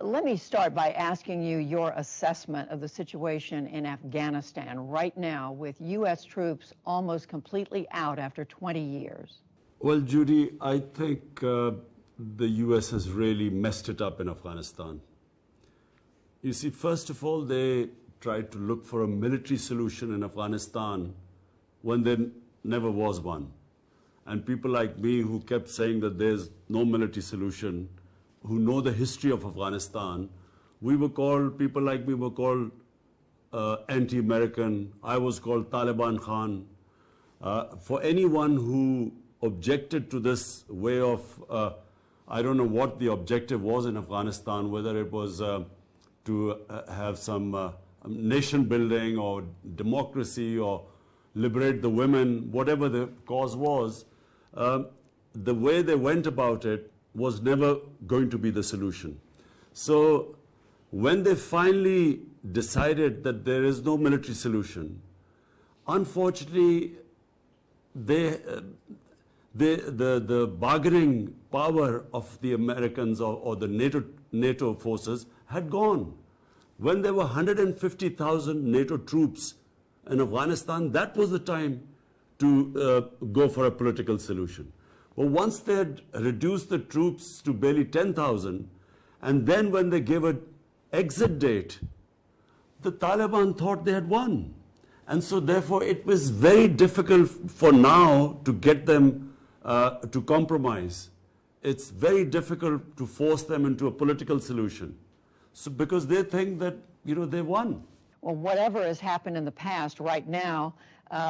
Let me start by asking you your assessment of the situation in Afghanistan right now with U.S. troops almost completely out after 20 years. Well, Judy, I think the U.S. has really messed it up in Afghanistan. You see, first of all, they tried to look for a military solution in Afghanistan when there never was one. And people like me who kept saying that there's no military solution, who know the history of Afghanistan, people like me were called anti-American. I was called Taliban Khan. For anyone who objected to this way of, I don't know what the objective was in Afghanistan, whether it was to have some nation building or democracy or liberate the women, whatever the cause was, the way they went about it was never going to be the solution. So when they finally decided that there is no military solution, unfortunately, the bargaining power of the Americans or the NATO forces had gone. When there were 150,000 NATO troops in Afghanistan, that was the time to go for a political solution. But once they had reduced the troops to barely 10,000, and then when they gave an exit date, the Taliban thought they had won. And so therefore it was very difficult for now to get them to compromise. It's very difficult to force them into a political solution. So because they think that, they won. Well, whatever has happened in the past, right now,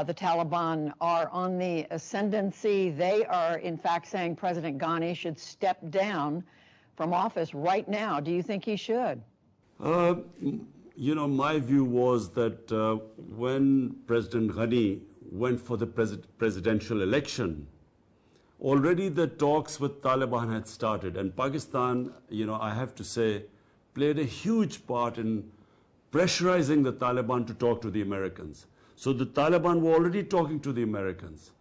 the Taliban are on the ascendancy. They are, in fact, saying President Ghani should step down from office right now. Do you think he should? My view was that when President Ghani went for the presidential election, already the talks with Taliban had started. And Pakistan, I have to say, played a huge part in pressurizing the Taliban to talk to the Americans. So the Taliban were already talking to the Americans.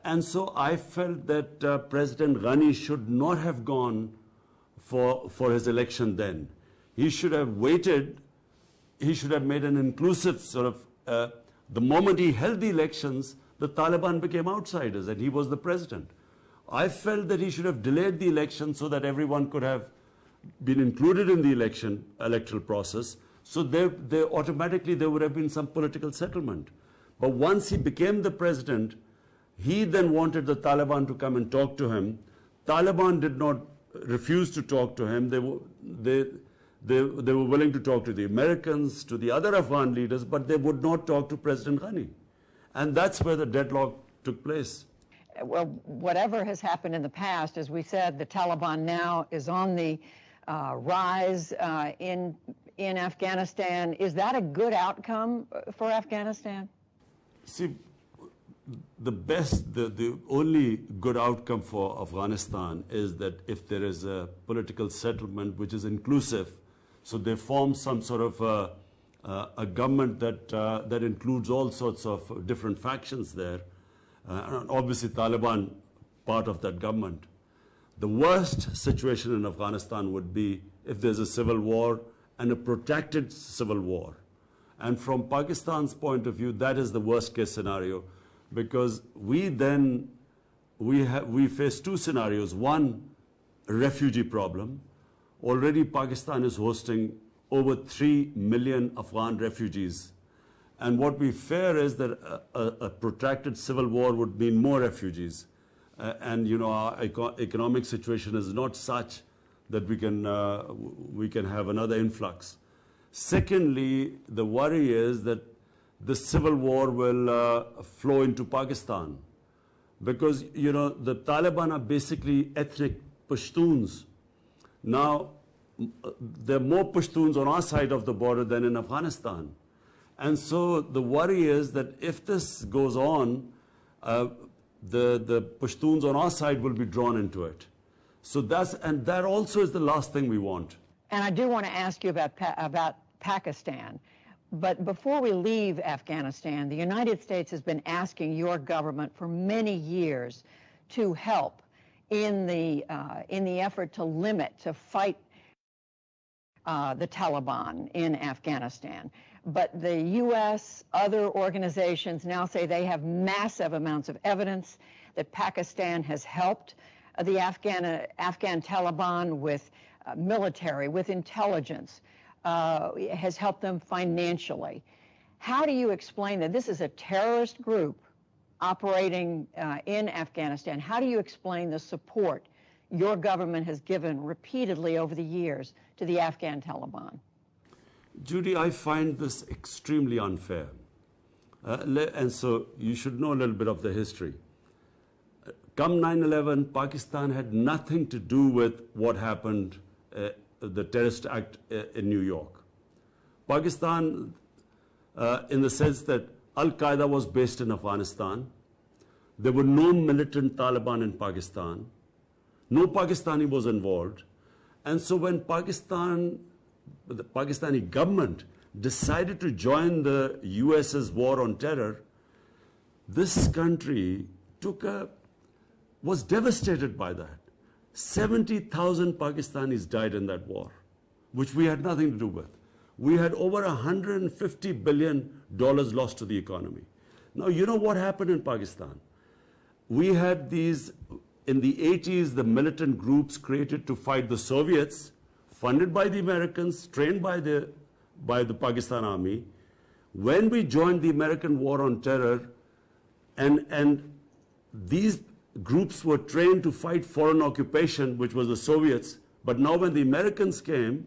And so I felt that President Ghani should not have gone for his election then. He should have waited. He should have made an inclusive sort of, the moment he held the elections, the Taliban became outsiders and he was the president. I felt that he should have delayed the election so that everyone could have been included in the electoral process. So there would have been some political settlement. But once he became the president, he then wanted the Taliban to come and talk to him. Taliban did not refuse to talk to him. They were willing to talk to the Americans, to the other Afghan leaders, but they would not talk to President Ghani. And that's where the deadlock took place. Well, whatever has happened in the past, as we said, the Taliban now is on the rise in Afghanistan. Is that a good outcome for Afghanistan? See, the only good outcome for Afghanistan is that if there is a political settlement which is inclusive, so they form some sort of a government that includes all sorts of different factions there, and obviously Taliban part of that government. The worst situation in Afghanistan would be if there's a civil war and a protracted civil war. And from Pakistan's point of view, that is the worst case scenario, because we face two scenarios. One, a refugee problem. Already Pakistan is hosting over 3 million Afghan refugees. And what we fear is that a protracted civil war would mean more refugees. Our economic situation is not such that we can have another influx. Secondly, the worry is that the civil war will flow into Pakistan, because the Taliban are basically ethnic Pashtuns. Now, there are more Pashtuns on our side of the border than in Afghanistan. And so the worry is that if this goes on, the Pashtuns on our side will be drawn into it. So that also is the last thing we want. And I do want to ask you about Pakistan. But before we leave Afghanistan, the United States has been asking your government for many years to help in the effort to fight the Taliban in Afghanistan. But the U.S., other organizations now say they have massive amounts of evidence that Pakistan has helped the Afghan Taliban with military, with intelligence, has helped them financially. How do you explain that this is a terrorist group operating in Afghanistan? How do you explain the support your government has given repeatedly over the years to the Afghan Taliban? Judy, I find this extremely unfair. And so you should know a little bit of the history. Come 9/11, Pakistan had nothing to do with what happened, the terrorist act in New York. Pakistan, in the sense that Al-Qaeda was based in Afghanistan, there were no militant Taliban in Pakistan, no Pakistani was involved, and so when the Pakistani government decided to join the US's war on terror, this country was devastated by that. 70,000 Pakistanis died in that war, which we had nothing to do with. We had over $150 billion lost to the economy. Now, you know what happened in Pakistan? We had these, in the 80s, the militant groups created to fight the Soviets, funded by the Americans, trained by the Pakistan Army. When we joined the American war on terror, and these groups were trained to fight foreign occupation, which was the Soviets, but now when the Americans came,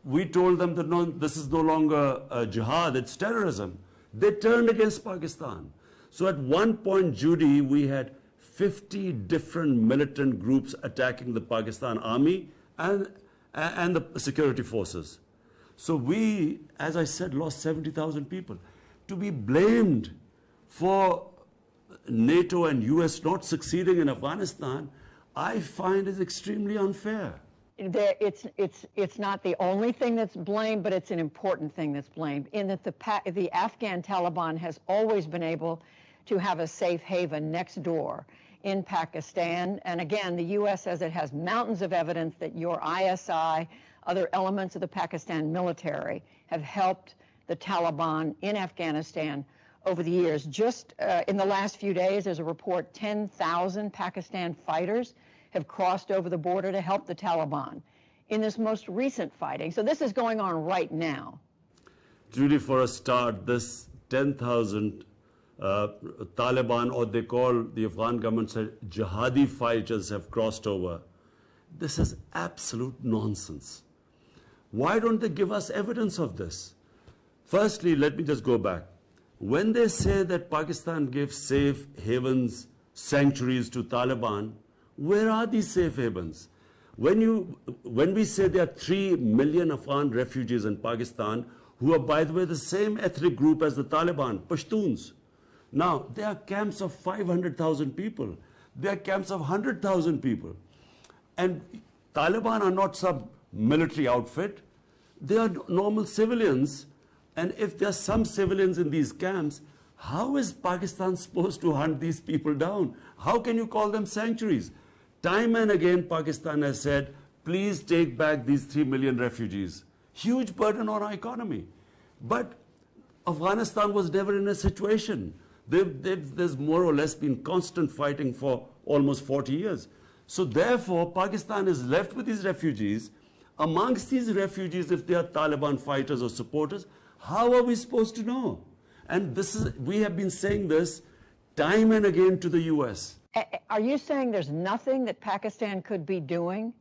we told them that no, this is no longer jihad, it's terrorism. They turned against Pakistan. So at one point, Judy, we had 50 different militant groups attacking the Pakistan Army and the security forces. So we, as I said, lost 70,000 people. To be blamed for NATO and US not succeeding in Afghanistan, I find is extremely unfair. It's not the only thing that's blamed, but it's an important thing that's blamed, in that the Afghan Taliban has always been able to have a safe haven next door in Pakistan. And again, the U.S. says it has mountains of evidence that your ISI, other elements of the Pakistan military, have helped the Taliban in Afghanistan over the years. Just in the last few days, there's a report 10,000 Pakistan fighters have crossed over the border to help the Taliban in this most recent fighting. So this is going on right now. Judy, for a start, this 10,000 Taliban, or they call, the Afghan government said, jihadi fighters have crossed over. This is absolute nonsense. Why don't they give us evidence of this? Firstly, let me just go back. When they say that Pakistan gives safe havens, sanctuaries to Taliban, where are these safe havens? When we say there are 3 million Afghan refugees in Pakistan, who are, by the way, the same ethnic group as the Taliban, Pashtuns. Now, there are camps of 500,000 people. There are camps of 100,000 people. And Taliban are not some military outfit. They are normal civilians. And if there are some civilians in these camps, how is Pakistan supposed to hunt these people down? How can you call them sanctuaries? Time and again, Pakistan has said, please take back these 3 million refugees. Huge burden on our economy. But Afghanistan was never in a situation. There's more or less been constant fighting for almost 40 years. So therefore, Pakistan is left with these refugees. Amongst these refugees, if they are Taliban fighters or supporters, how are we supposed to know? And we have been saying this time and again to the US. Are you saying there's nothing that Pakistan could be doing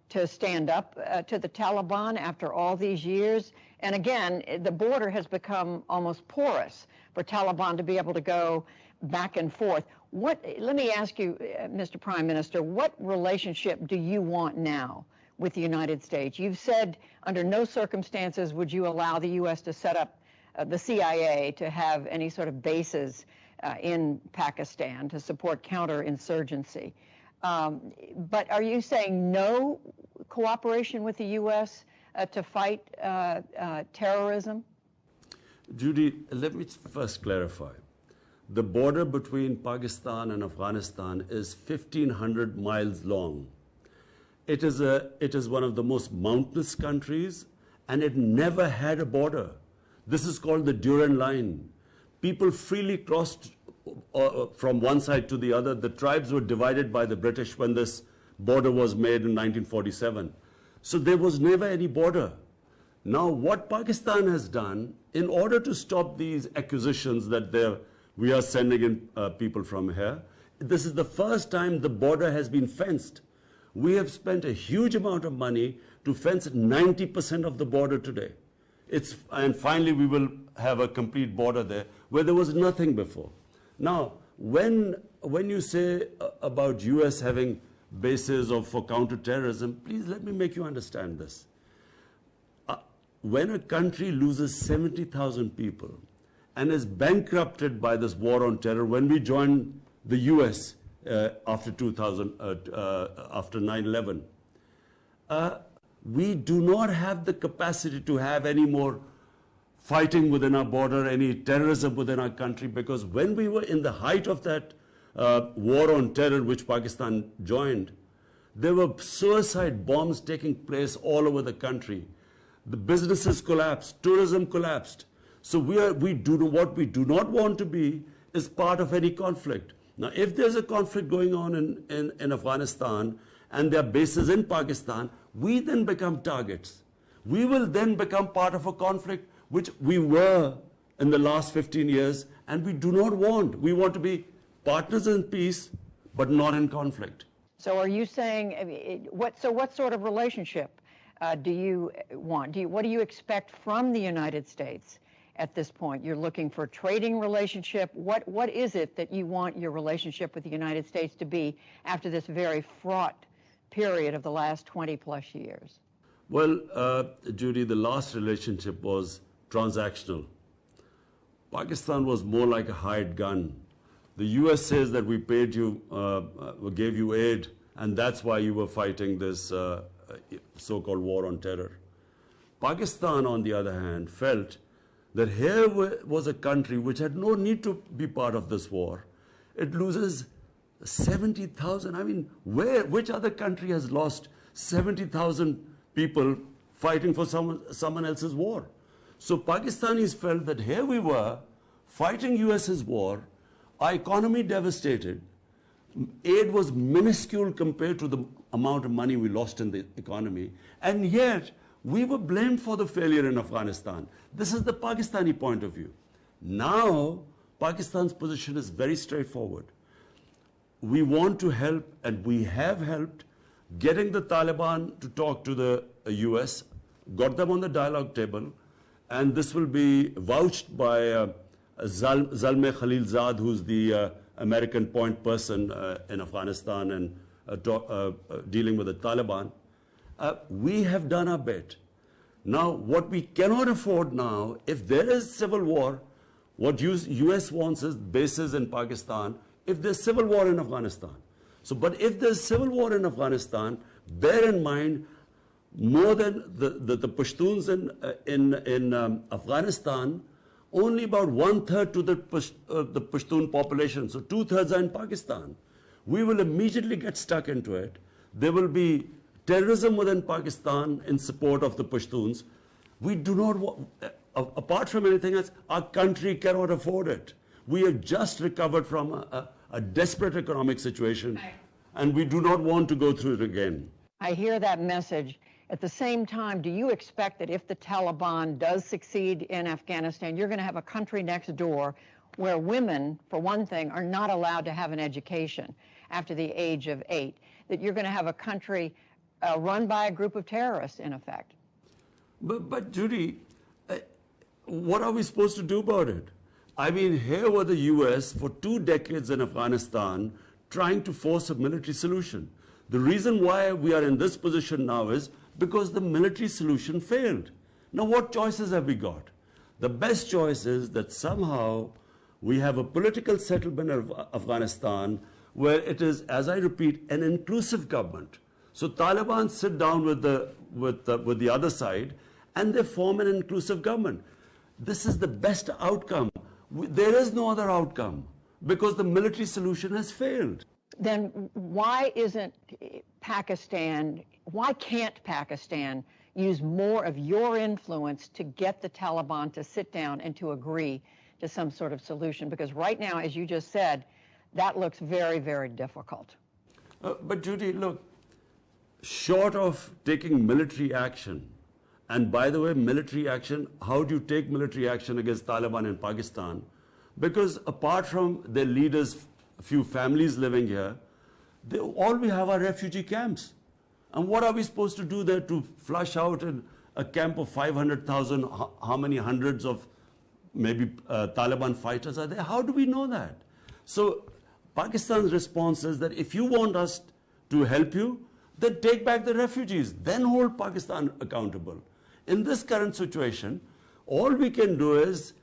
to stand up to the Taliban after all these years? And again, the border has become almost porous for Taliban to be able to go back and forth. Let me ask you, Mr. Prime Minister, what relationship do you want now with the United States? You've said under no circumstances would you allow the U.S. to set up the CIA to have any sort of bases in Pakistan to support counterinsurgency. But are you saying no cooperation with the U.S. To fight terrorism? Judy, let me first clarify. The border between Pakistan and Afghanistan is 1,500 miles long. It is one of the most mountainous countries, and it never had a border. This is called the Durand Line. People freely crossed from one side to the other. The tribes were divided by the British when this border was made in 1947. So there was never any border. Now, what Pakistan has done, in order to stop these accusations that we are sending in people from here, this is the first time the border has been fenced. We have spent a huge amount of money to fence 90% of the border today. And finally, we will have a complete border there where there was nothing before. Now, when you say about US having bases for counterterrorism, please let me make you understand this. When a country loses 70,000 people and is bankrupted by this war on terror, when we joined the US after 9/11, we do not have the capacity to have any more fighting within our border, any terrorism within our country, because when we were in the height of that war on terror, which Pakistan joined, there were suicide bombs taking place all over the country. The businesses collapsed, tourism collapsed. So what we do not want to be is part of any conflict. Now, if there's a conflict going on in Afghanistan and there are bases in Pakistan, we then become targets. We will then become part of a conflict which we were in the last 15 years, and we do not want. We want to be partners in peace, but not in conflict. So are you saying, what sort of relationship do you want? What do you expect from the United States at this point? You're looking for a trading relationship. What is it that you want your relationship with the United States to be after this very fraught period of the last 20 plus years? Well, Judy, the last relationship was transactional. Pakistan was more like a hired gun. The US says that we paid you, gave you aid, and that's why you were fighting this so-called war on terror. Pakistan, on the other hand, felt that here was a country which had no need to be part of this war. It loses 70,000. I mean, which other country has lost 70,000 people fighting for someone else's war? So Pakistanis felt that here we were fighting US's war, our economy devastated, aid was minuscule compared to the amount of money we lost in the economy, and yet we were blamed for the failure in Afghanistan. This is the Pakistani point of view. Now, Pakistan's position is very straightforward. We want to help, and we have helped, getting the Taliban to talk to the US, got them on the dialogue table, and this will be vouched by Zalmay Khalilzad, who's the American point person in Afghanistan and dealing with the Taliban. We have done our bit. Now, what we cannot afford now, if there is civil war, what US wants is bases in Pakistan, if there's civil war in Afghanistan. So, but if there's civil war in Afghanistan, bear in mind, more than the Pashtuns in Afghanistan, only about 1/3 to the Pashtun population, so 2/3 are in Pakistan. We will immediately get stuck into it. There will be terrorism within Pakistan in support of the Pashtuns. We do not want, apart from anything else, our country cannot afford it. We have just recovered from a desperate economic situation, and we do not want to go through it again. I hear that message. At the same time, do you expect that if the Taliban does succeed in Afghanistan, you're going to have a country next door where women, for one thing, are not allowed to have an education after the age of 8, that you're going to have a country run by a group of terrorists, in effect? But Judy, what are we supposed to do about it? I mean, here were the US for 2 decades in Afghanistan trying to force a military solution. The reason why we are in this position now is because the military solution failed. Now, what choices have we got? The best choice is that somehow we have a political settlement of Afghanistan where it is, as I repeat, an inclusive government. So Taliban sit down with the other side and they form an inclusive government. This is the best outcome. There is no other outcome because the military solution has failed. Then why isn't Pakistan, why can't Pakistan use more of your influence to get the Taliban to sit down and to agree to some sort of solution? Because right now, as you just said, that looks very, very difficult. But Judy, look, short of taking military action, and by the way, military action, how do you take military action against Taliban in Pakistan? Because apart from their leaders, a few families living here, all we have are refugee camps. And what are we supposed to do there to flush out a camp of 500,000, how many hundreds of maybe Taliban fighters are there? How do we know that? So Pakistan's response is that if you want us to help you, then take back the refugees, then hold Pakistan accountable. In this current situation, all we can do is,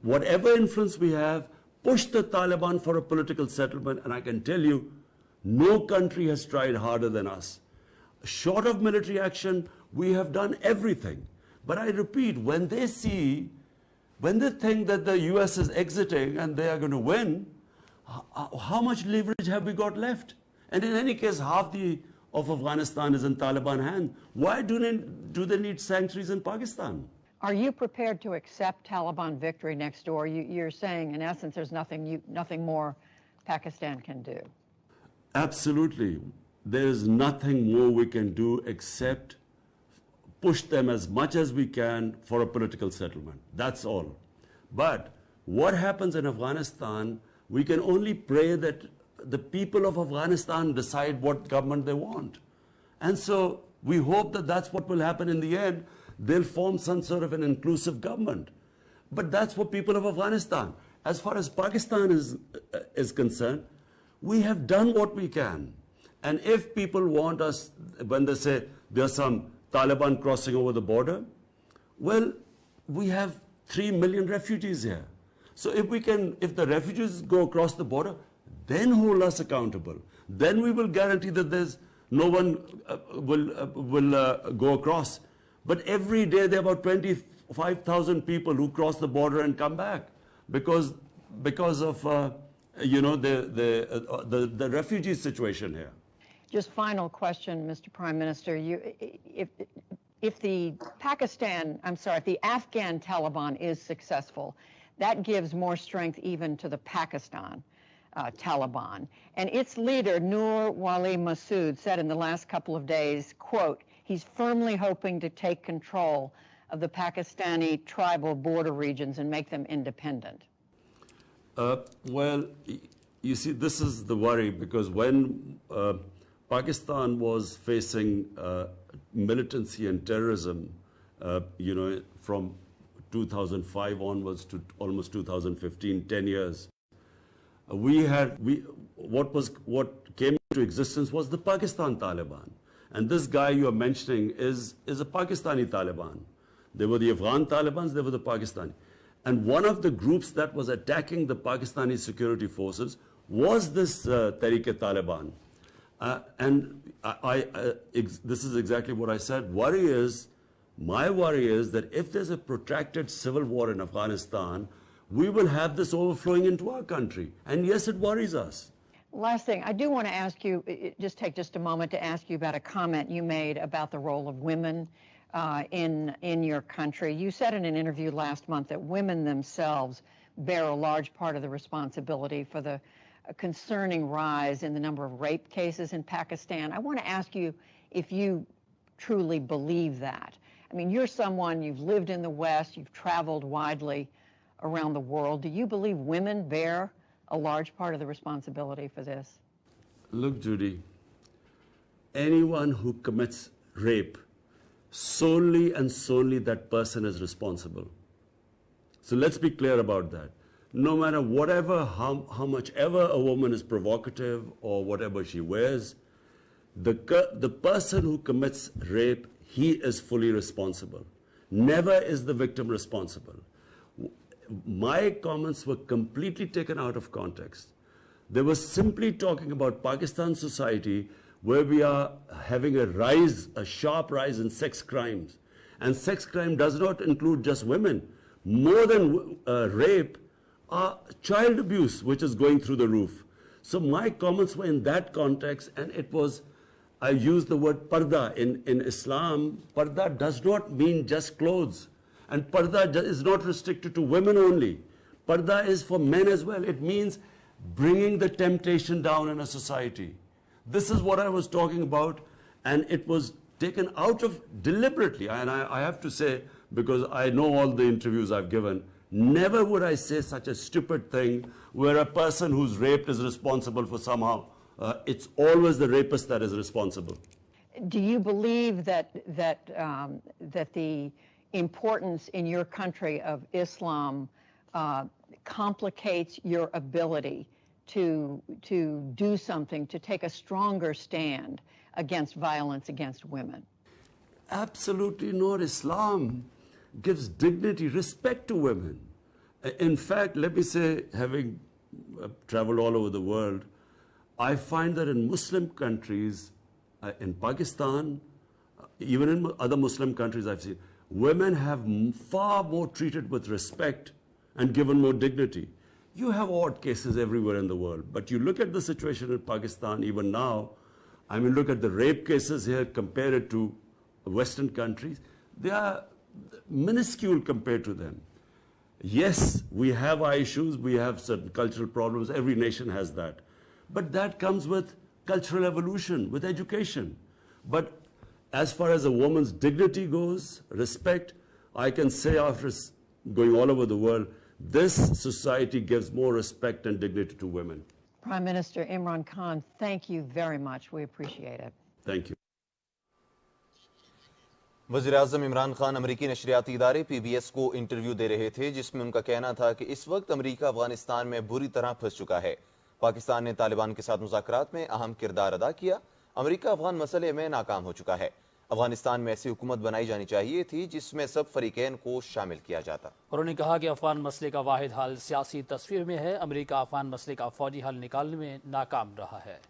whatever influence we have, push the Taliban for a political settlement, and I can tell you, no country has tried harder than us. Short of military action, we have done everything. But I repeat, when they think that the US is exiting and they are going to win, how much leverage have we got left? And in any case, half of Afghanistan is in Taliban hands. Why do they need sanctuaries in Pakistan? Are you prepared to accept Taliban victory next door? You're saying, in essence, there's nothing more Pakistan can do. Absolutely. There is nothing more we can do except push them as much as we can for a political settlement. That's all. But what happens in Afghanistan, we can only pray that the people of Afghanistan decide what government they want. And so we hope that that's what will happen in the end. They'll form some sort of an inclusive government. But that's for people of Afghanistan. As far as Pakistan is concerned, we have done what we can. And if people want us, when they say there's some Taliban crossing over the border, well, we have 3 million refugees here. So if the refugees go across the border, then hold us accountable. Then we will guarantee that no one will go across. But every day there are about 25,000 people who cross the border and come back because of the refugee situation here. Just final question, Mr. Prime Minister. If the Afghan Taliban is successful, that gives more strength even to the Pakistan Taliban. And its leader, Nur Wali Masood, said in the last couple of days, quote, he's firmly hoping to take control of the Pakistani tribal border regions and make them independent. Well, you see, this is the worry, because when Pakistan was facing militancy and terrorism, from 2005 onwards to almost 2015, 10 years, what came into existence was the Pakistan Taliban. And this guy you are mentioning is a Pakistani Taliban. There were the Afghan Talibans, there were the Pakistani. And one of the groups that was attacking the Pakistani security forces was this Tehreek-e-Taliban. And this is exactly what I said. My worry is that if there's a protracted civil war in Afghanistan, we will have this overflowing into our country. And yes, it worries us. Last thing, I do want to ask you, take just a moment to ask you about a comment you made about the role of women in your country. You said in an interview last month that women themselves bear a large part of the responsibility for the concerning rise in the number of rape cases in Pakistan. I want to ask you if you truly believe that. I mean, you're someone, you've lived in the West, you've traveled widely around the world. Do you believe women bear a large part of the responsibility for this? Look, Judy, anyone who commits rape, solely and solely that person is responsible. So let's be clear about that. No matter how much ever a woman is provocative or whatever she wears, the person who commits rape, he is fully responsible. Never is the victim responsible. My comments were completely taken out of context. They were simply talking about Pakistan society, where we are having a sharp rise in sex crimes. And sex crime does not include just women. More than rape, child abuse, which is going through the roof. So my comments were in that context, and it was, I use the word parda. In Islam, parda does not mean just clothes. And parda is not restricted to women only. Parda is for men as well. It means bringing the temptation down in a society. This is what I was talking about, and it was taken out of deliberately. And I have to say, because I know all the interviews I've given, never would I say such a stupid thing where a person who's raped is responsible for somehow. It's always the rapist that is responsible. Do you believe that the importance in your country of Islam complicates your ability to do something, to take a stronger stand against violence against women? Absolutely not. Islam gives dignity, respect to women. In fact, let me say, having traveled all over the world, I find that in Muslim countries, in Pakistan, even in other Muslim countries I've seen, women have far more treated with respect and given more dignity. You have odd cases everywhere in the world, but you look at the situation in Pakistan even now, I mean, look at the rape cases here, compare it to Western countries, they are minuscule compared to them. Yes, we have our issues, we have certain cultural problems, every nation has that. But that comes with cultural evolution, with education. But as far as a woman's dignity goes, respect, I can say after going all over the world, this society gives more respect and dignity to women. Prime Minister Imran Khan, thank you very much. We appreciate it. Thank you. वज़ीर-ए-आज़म इमरान खान अमरीकी नशरियाती इदारे PBS को interview दे रहे थे, जिसमें उनका कहना था कि इस वक्त अमरीका अफगानिस्तान में बुरी तरह फंस चुका है। पाकिस्तान ने तालिबान के साथ मुज़ाकरात में अहम किरदार अदा किया। अमरीका अफगान मसले में नाकाम हो चुका है। अफगानिस्तान में ऐसी हुकूमत बनाई जानी चाहिए थी जिसमें सब फरीकैन को शामिल किया जाता। उन्होंने कहा कि अफगान मसले का वाहिद हल सियासी तस्वीर में है। अमरीका अफगान मसले का फौजी हल निकालने में नाकाम रहा है।